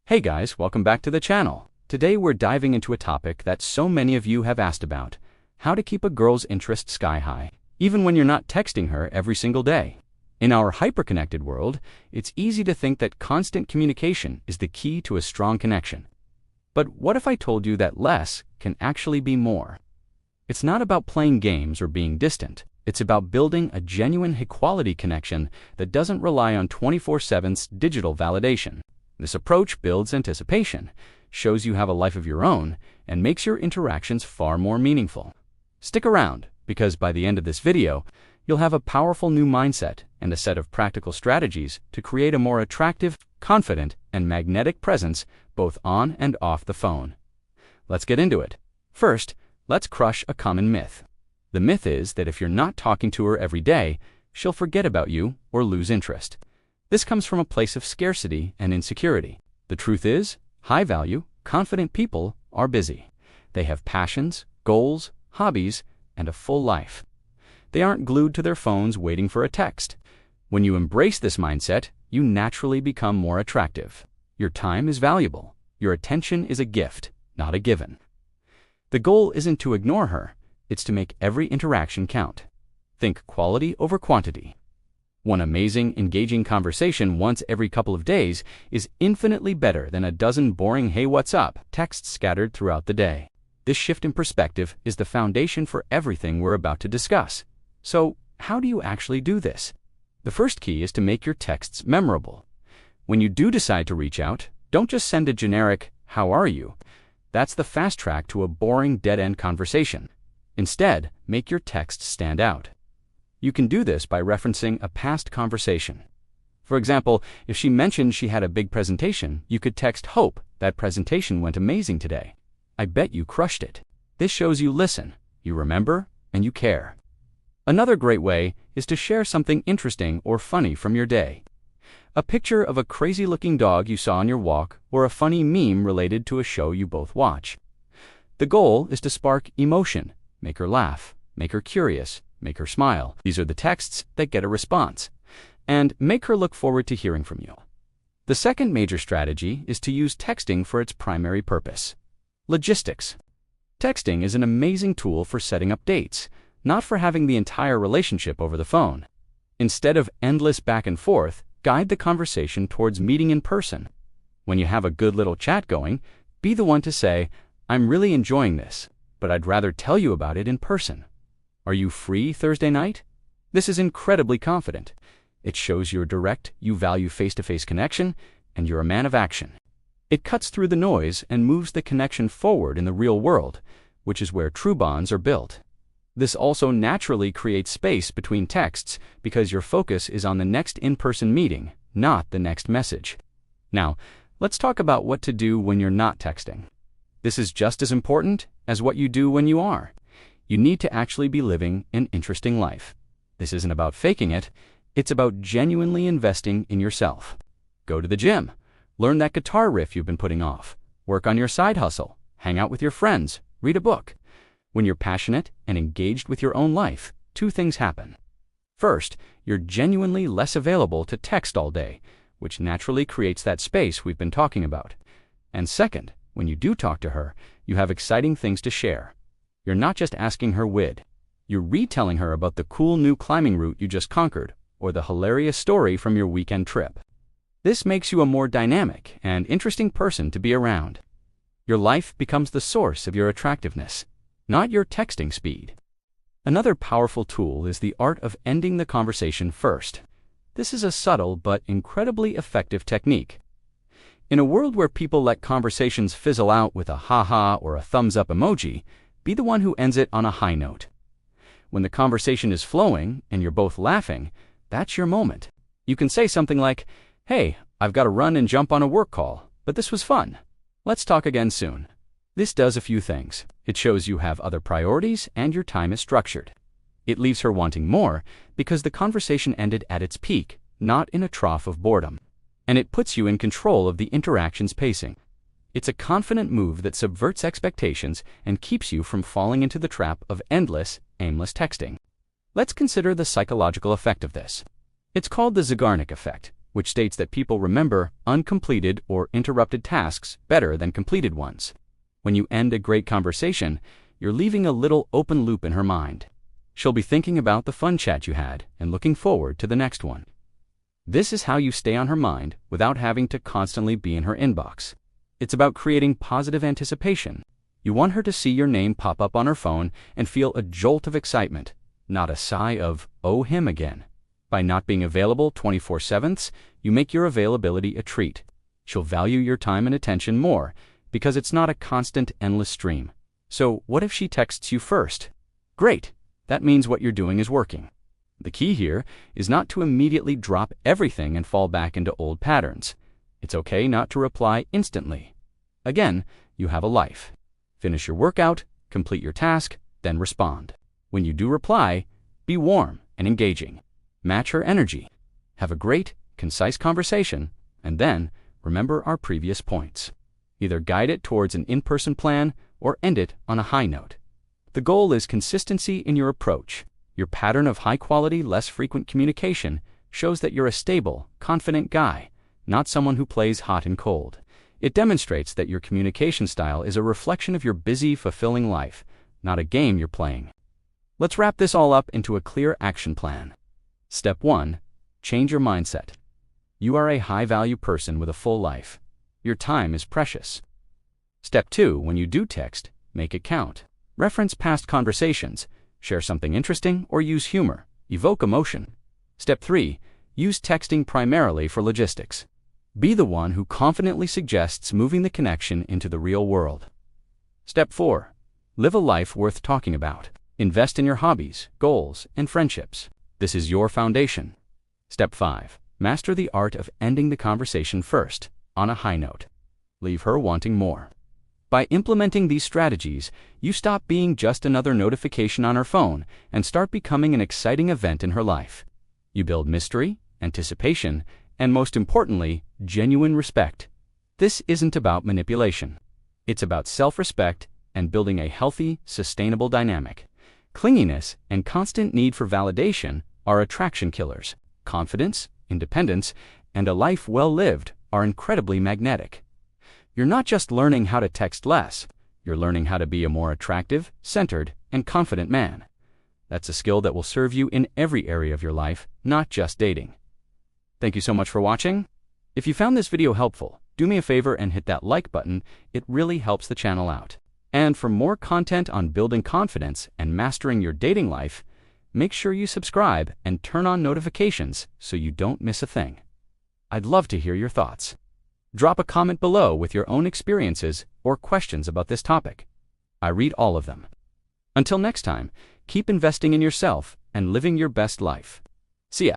Hey guys, welcome back to the channel. Today we're diving into a topic that so many of you have asked about: how to keep a girl's interest sky high, even when you're not texting her every single day. In our hyper-connected world, it's easy to think that constant communication is the key to a strong connection. But what if I told you that less can actually be more? It's not about playing games or being distant. It's about building a genuine high-quality connection that doesn't rely on 24/7 digital validation. This approach builds anticipation, shows you have a life of your own, and makes your interactions far more meaningful. Stick around, because by the end of this video, you'll have a powerful new mindset and a set of practical strategies to create a more attractive, confident, and magnetic presence both on and off the phone. Let's get into it. First, let's crush a common myth. The myth is that if you're not talking to her every day, she'll forget about you or lose interest. This comes from a place of scarcity and insecurity. The truth is, high-value, confident people are busy. They have passions, goals, hobbies, and a full life. They aren't glued to their phones waiting for a text. When you embrace this mindset, you naturally become more attractive. Your time is valuable. Your attention is a gift, not a given. The goal isn't to ignore her, it's to make every interaction count. Think quality over quantity. One amazing, engaging conversation once every couple of days is infinitely better than a dozen boring "hey, what's up" texts scattered throughout the day. This shift in perspective is the foundation for everything we're about to discuss. So, how do you actually do this? The first key is to make your texts memorable. When you do decide to reach out, don't just send a generic "how are you?" That's the fast track to a boring, dead-end conversation. Instead, make your text stand out. You can do this by referencing a past conversation. For example, if she mentioned she had a big presentation, you could text, "Hope that presentation went amazing today. I bet you crushed it." This shows you listen, you remember, and you care. Another great way is to share something interesting or funny from your day. A picture of a crazy-looking dog you saw on your walk, or a funny meme related to a show you both watch. The goal is to spark emotion, make her laugh, make her curious, make her smile. These are the texts that get a response, and make her look forward to hearing from you. The second major strategy is to use texting for its primary purpose: logistics. Texting is an amazing tool for setting up dates, not for having the entire relationship over the phone. Instead of endless back and forth, guide the conversation towards meeting in person. When you have a good little chat going, be the one to say, "I'm really enjoying this, but I'd rather tell you about it in person. Are you free Thursday night?" This is incredibly confident. It shows you're direct, you value face-to-face connection, and you're a man of action. It cuts through the noise and moves the connection forward in the real world, which is where true bonds are built. This also naturally creates space between texts because your focus is on the next in-person meeting, not the next message. Now, let's talk about what to do when you're not texting. This is just as important as what you do when you are. You need to actually be living an interesting life. This isn't about faking it, it's about genuinely investing in yourself. Go to the gym, learn that guitar riff you've been putting off, work on your side hustle, hang out with your friends, read a book. When you're passionate and engaged with your own life, two things happen. First, you're genuinely less available to text all day, which naturally creates that space we've been talking about. And second, when you do talk to her, you have exciting things to share. You're not just asking her wid. You're retelling her about the cool new climbing route you just conquered, or the hilarious story from your weekend trip. This makes you a more dynamic and interesting person to be around. Your life becomes the source of your attractiveness, not your texting speed. Another powerful tool is the art of ending the conversation first. This is a subtle but incredibly effective technique. In a world where people let conversations fizzle out with a ha-ha or a thumbs-up emoji, be the one who ends it on a high note. When the conversation is flowing and you're both laughing, that's your moment. You can say something like, "Hey, I've got to run and jump on a work call, but this was fun. Let's talk again soon." This does a few things. It shows you have other priorities and your time is structured. It leaves her wanting more because the conversation ended at its peak, not in a trough of boredom. And it puts you in control of the interaction's pacing. It's a confident move that subverts expectations and keeps you from falling into the trap of endless, aimless texting. Let's consider the psychological effect of this. It's called the Zeigarnik effect, which states that people remember uncompleted or interrupted tasks better than completed ones. When you end a great conversation, you're leaving a little open loop in her mind. She'll be thinking about the fun chat you had and looking forward to the next one. This is how you stay on her mind without having to constantly be in her inbox. It's about creating positive anticipation. You want her to see your name pop up on her phone and feel a jolt of excitement, not a sigh of, "Oh, him again." By not being available 24/7, you make your availability a treat. She'll value your time and attention more because it's not a constant, endless stream. So what if she texts you first? Great! That means what you're doing is working. The key here is not to immediately drop everything and fall back into old patterns. It's okay not to reply instantly. Again, you have a life. Finish your workout, complete your task, then respond. When you do reply, be warm and engaging. Match her energy. Have a great, concise conversation, and then remember our previous points. Either guide it towards an in-person plan or end it on a high note. The goal is consistency in your approach. Your pattern of high-quality, less frequent communication shows that you're a stable, confident guy, not someone who plays hot and cold. It demonstrates that your communication style is a reflection of your busy, fulfilling life, not a game you're playing. Let's wrap this all up into a clear action plan. Step 1. Change your mindset. You are a high-value person with a full life. Your time is precious. Step 2. When you do text, make it count. Reference past conversations, share something interesting, or use humor. Evoke emotion. Step 3. Use texting primarily for logistics. Be the one who confidently suggests moving the connection into the real world. Step 4. Live a life worth talking about. Invest in your hobbies, goals, and friendships. This is your foundation. Step 5. Master the art of ending the conversation first, on a high note. Leave her wanting more. By implementing these strategies, you stop being just another notification on her phone and start becoming an exciting event in her life. You build mystery, anticipation, and most importantly, genuine respect. This isn't about manipulation. It's about self-respect and building a healthy, sustainable dynamic. Clinginess and constant need for validation are attraction killers. Confidence, independence, and a life well lived are incredibly magnetic. You're not just learning how to text less, you're learning how to be a more attractive, centered, and confident man. That's a skill that will serve you in every area of your life, not just dating. Thank you so much for watching. If you found this video helpful, do me a favor and hit that like button. It really helps the channel out. And for more content on building confidence and mastering your dating life, make sure you subscribe and turn on notifications so you don't miss a thing. I'd love to hear your thoughts. Drop a comment below with your own experiences or questions about this topic. I read all of them. Until next time, keep investing in yourself and living your best life. See ya.